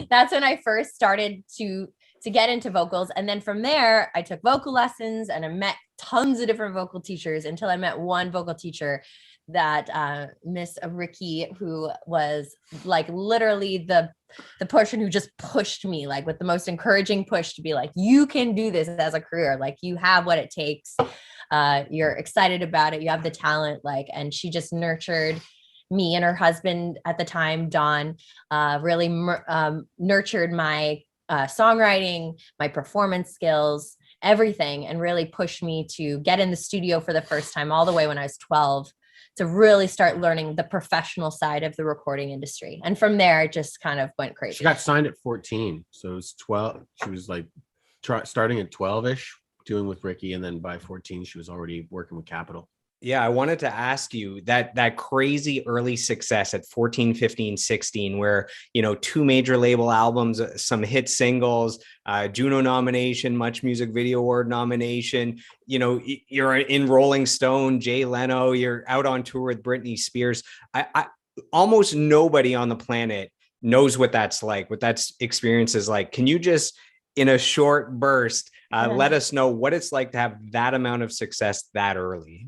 that's when I first started to get into vocals. And then from there, I took vocal lessons and I met tons of different vocal teachers until I met one vocal teacher that Miss Ricky, who was like literally the person who just pushed me like with the most encouraging push to be like, you can do this as a career. Like you have what it takes. You're excited about it. You have the talent. Like, and she just nurtured me, and her husband at the time, Don, really nurtured my songwriting, my performance skills, everything, and really pushed me to get in the studio for the first time all the way when I was 12 to really start learning the professional side of the recording industry. And from there, it just kind of went crazy. She got signed at 14. So it was 12. She was like starting at 12-ish, doing with Ricky. And then by 14, she was already working with Capitol. Yeah, I wanted to ask you that crazy early success at 14, 15, 16, where, 2 major label albums, some hit singles, Juno nomination, Much Music Video Award nomination, you're in Rolling Stone, Jay Leno, you're out on tour with Britney Spears. I almost nobody on the planet knows what that's like, what that experience is like. Can you just, in a short burst, let us know what it's like to have that amount of success that early?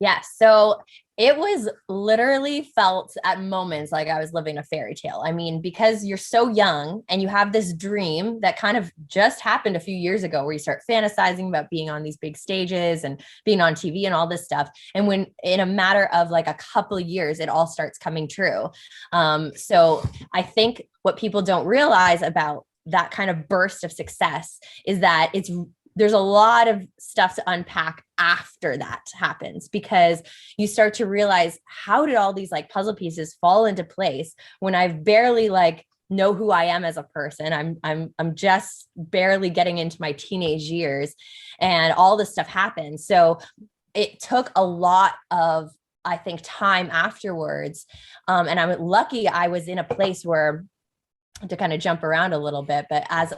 Yeah. So it was literally felt at moments like I was living a fairy tale. I mean, because you're so young and you have this dream that kind of just happened a few years ago where you start fantasizing about being on these big stages and being on TV and all this stuff. And when in a matter of like a couple of years, it all starts coming true. So I think what people don't realize about that kind of burst of success is that there's a lot of stuff to unpack after that happens, because you start to realize, how did all these like puzzle pieces fall into place when I've barely like know who I am as a person. I'm just barely getting into my teenage years and all this stuff happened. So it took a lot of, I think, time afterwards. And I'm lucky I was in a place where, to kind of jump around a little bit, but as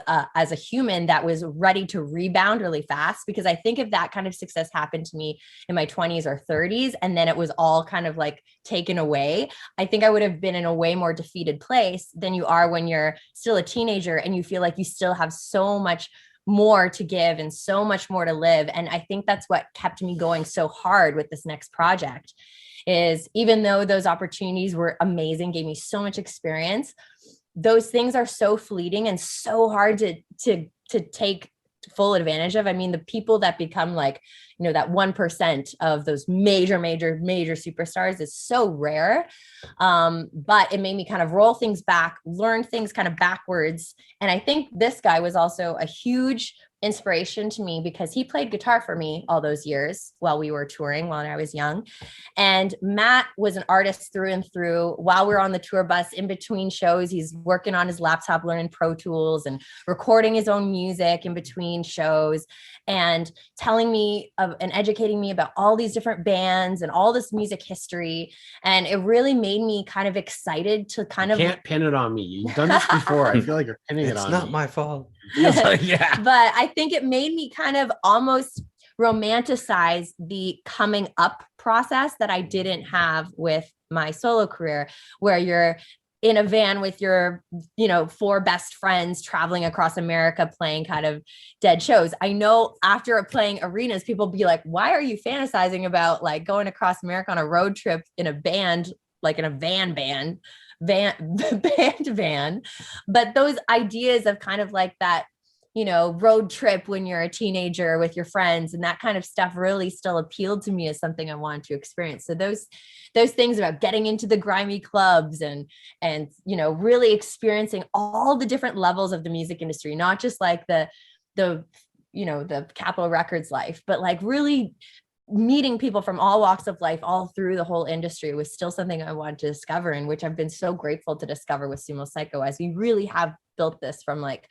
a human that was ready to rebound really fast, because I think if that kind of success happened to me in my 20s or 30s, and then it was all kind of like taken away, I think I would have been in a way more defeated place than you are when you're still a teenager and you feel like you still have so much more to give and so much more to live. And I think that's what kept me going so hard with this next project, is even though those opportunities were amazing, gave me so much experience, those things are so fleeting and so hard to take full advantage of. I mean, the people that become like, that 1% of those major superstars is so rare. But it made me kind of roll things back, learn things kind of backwards. And I think this guy was also a huge inspiration to me because he played guitar for me all those years while we were touring, while I was young. And Matt was an artist through and through. While we were on the tour bus, in between shows, he's working on his laptop, learning Pro Tools and recording his own music in between shows, and telling me and educating me about all these different bands and all this music history. And it really made me kind of excited to kind of... Can't pin it on me. You've done this before. I feel like you're pinning it on me. It's not my fault. Yeah. But I think it made me kind of almost romanticize the coming up process that I didn't have with my solo career, where you're in a van with your, 4 best friends traveling across America, playing kind of dead shows. I know after playing arenas, people be like, why are you fantasizing about like going across America on a road trip in a band, like in a van, but those ideas of kind of like that, road trip when you're a teenager with your friends and that kind of stuff really still appealed to me as something I wanted to experience. So those things about getting into the grimy clubs and really experiencing all the different levels of the music industry, not just like the Capitol Records life, but like really meeting people from all walks of life all through the whole industry was still something I wanted to discover, and which I've been so grateful to discover with Sumo Cyco, as we really have built this from like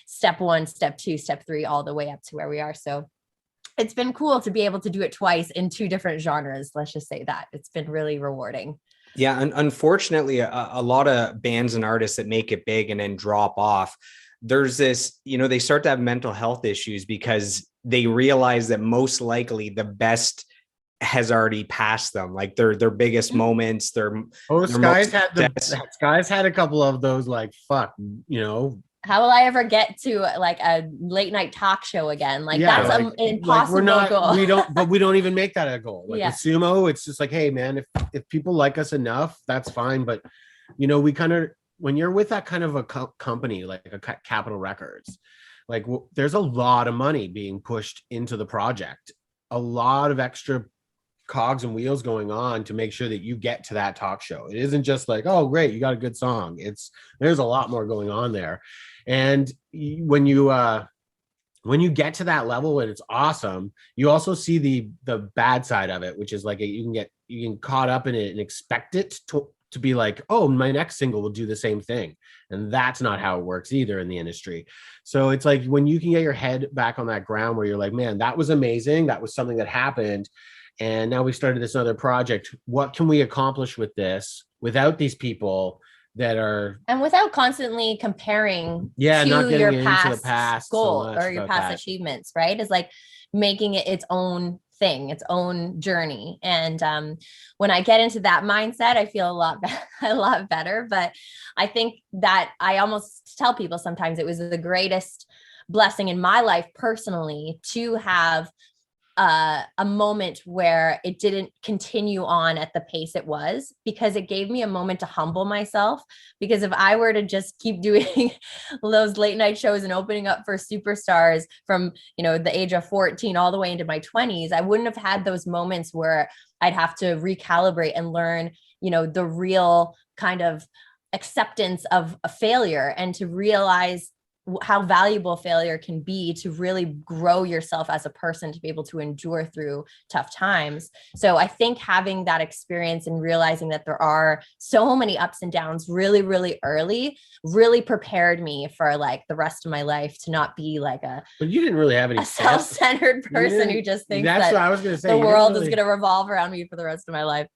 step 1, step 2, step 3, all the way up to where we are. So it's been cool to be able to do it twice in 2 different genres. Let's just say that it's been really rewarding. Yeah. And unfortunately, a lot of bands and artists that make it big and then drop off, there's this, they start to have mental health issues because they realize that most likely the best has already passed them. Like their biggest moments, their Sky's most Sky's had a couple of those, like, fuck, you know. How will I ever get to like a late night talk show again? Like that's an impossible goal. we don't even make that a goal. Like with sumo, it's just like, hey man, if people like us enough, that's fine. But you know, we kind of, when you're with that kind of a company like a Capitol Records, like there's a lot of money being pushed into the project, a lot of extra cogs and wheels going on to make sure that you get to that talk show. It isn't just like, oh great, you got a good song. There's a lot more going on there. And when you get to that level and it's awesome, you also see the bad side of it, which is like you can caught up in it and expect it to be like, oh, my next single will do the same thing. And that's not how it works either in the industry. So it's like when you can get your head back on that ground where you're like, man, that was amazing. That was something that happened. And now we started this other project. What can we accomplish with this without these people that are, and without constantly comparing not to getting your into the past goal so or your past achievements, right? Is like making it its own thing, its own journey. And when I get into that mindset, I feel a lot better. But I think that I almost tell people sometimes it was the greatest blessing in my life personally to have a moment where it didn't continue on at the pace it was, because it gave me a moment to humble myself. Because if I were to just keep doing those late night shows and opening up for superstars from, you know, the age of 14 all the way into my 20s, I wouldn't have had those moments where I'd have to recalibrate and learn, you know, the real kind of acceptance of a failure, and to realize how valuable failure can be to really grow yourself as a person, to be able to endure through tough times. So I think having that experience and realizing that there are so many ups and downs really, really early really prepared me for like the rest of my life to not be like but you didn't really have any self-centered person who just thinks that's that what I was gonna say. The world is going to revolve around me for the rest of my life.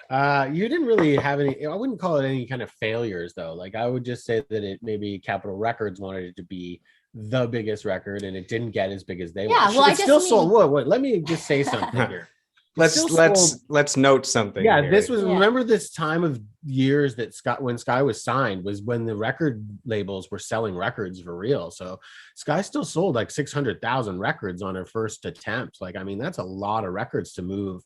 You didn't really have any, I wouldn't call it any kind of failures though. Like I would just say that it maybe Capitol Records wanted it to be the biggest record and it didn't get as big as they wanted. Well, it still sold. What? Let me just say something here. Let's note something. Yeah, here. This was remember this time of years that when Sky was signed was when the record labels were selling records for real. So Sky still sold like 600,000 records on her first attempt. Like, I mean, that's a lot of records to move.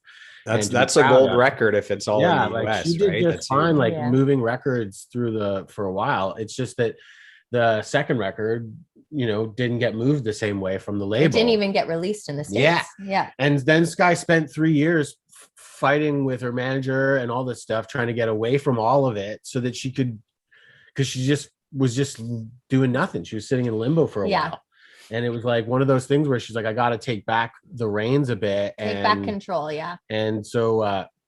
That's a gold record if it's all in the US, she did right? Just fine, moving records through for a while. It's just that the second record, you know, didn't get moved the same way from the label. It didn't even get released in the States. Yeah. And then Sky spent 3 years fighting with her manager and all this stuff, trying to get away from all of it so that she could, because she was just doing nothing. She was sitting in limbo for a while. And it was like one of those things where she's like, I got to take back the reins a bit. Take back control. Yeah. And so,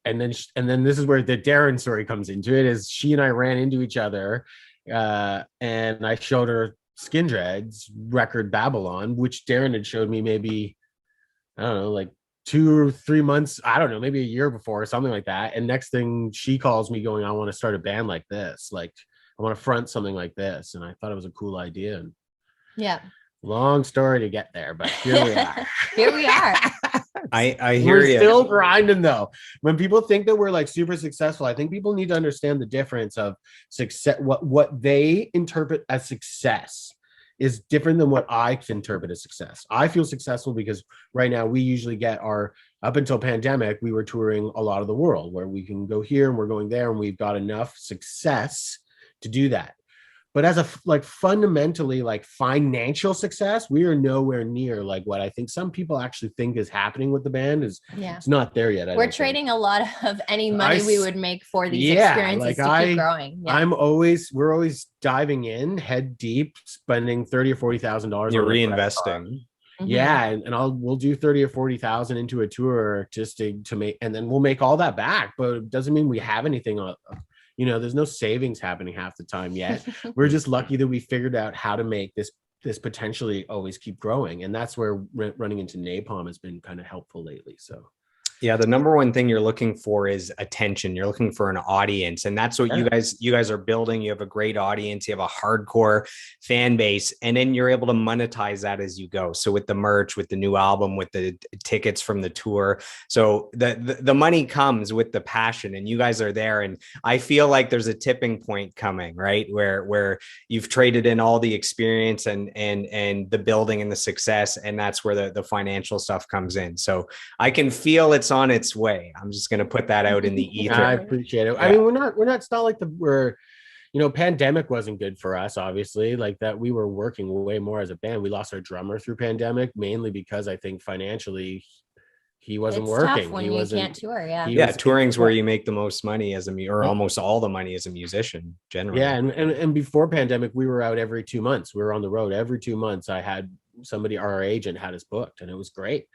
and then this is where the Darren story comes into it, is she and I ran into each other and I showed her Skindred's record Babylon, which Darren had showed me maybe, I don't know, like 2 or 3 months, I don't know, maybe a year before or something like that. And next thing she calls me going, I want to start a band like this. Like I want to front something like this. And I thought it was a cool idea. And long story to get there, but here we are. Here we are. I hear we're you. Still grinding though. When people think that we're like super successful, I think people need to understand the difference of success. What they interpret as success is different than what I interpret as success. I feel successful because right now we usually get up until pandemic, we were touring a lot of the world where we can go here and we're going there, and we've got enough success to do that. But as fundamentally financial success, we are nowhere near like what I think some people actually think is happening with the band. It's not there yet. We're trading a lot of any money we would make for these experiences to keep growing. Yeah. We're always diving in head deep, spending $30,000 or $40,000. You're reinvesting. Mm-hmm. Yeah, and we'll do 30 or 40,000 into a tour just to make, and then we'll make all that back. But it doesn't mean we have anything on. You know, there's no savings happening half the time yet. We're just lucky that we figured out how to make this potentially always keep growing. And that's where running into Napalm has been kind of helpful lately. So Yeah, the number one thing you're looking for is attention. You're looking for an audience, and that's what you guys are building. You have a great audience, you have a hardcore fan base, and then you're able to monetize that as you go. So with the merch, with the new album, with the tickets from the tour, so the money comes with the passion, and you guys are there. And I feel like there's a tipping point coming, right, where you've traded in all the experience and the building and the success, and that's where the financial stuff comes in. So I can feel it's on its way. I'm just going to put that out in the ether. I appreciate it. Yeah. I mean, it's not like pandemic wasn't good for us, obviously, like that. We were working way more as a band. We lost our drummer through pandemic, mainly because I think financially he wasn't working. Tough when you can't tour. Touring's where you make the most money or almost all the money as a musician generally. Yeah. And before pandemic, we were out every 2 months. We were on the road every 2 months. I had somebody, our agent had us booked, and it was great.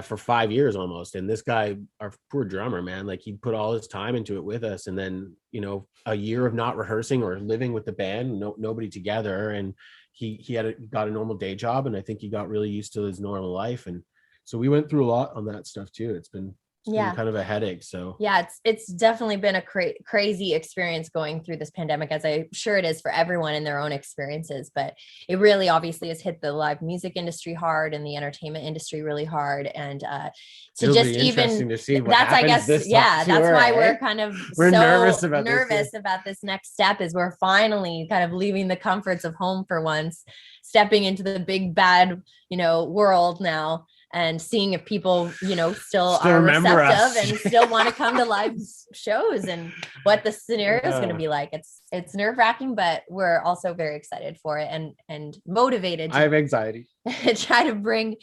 For 5 years almost. And this guy, our poor drummer, man, like he put all his time into it with us. And then, a year of not rehearsing or living with the band, nobody together. And he got a normal day job. And I think he got really used to his normal life. And so we went through a lot on that stuff too. It's been kind of a headache. So it's definitely been a crazy experience going through this pandemic, as I'm sure it is for everyone in their own experiences, but it really obviously has hit the live music industry hard and the entertainment industry really hard. And to see what that's, I guess, that's why we're nervous about this next step, is we're finally kind of leaving the comforts of home for once, stepping into the big bad, world now, and seeing if people, still are receptive and still want to come to live shows, and what the scenario is going to be like. It's nerve-wracking, but we're also very excited for it and motivated. I have anxiety. Try to bring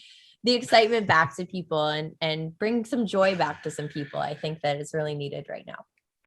the excitement back to people and bring some joy back to some people. I think that is really needed right now.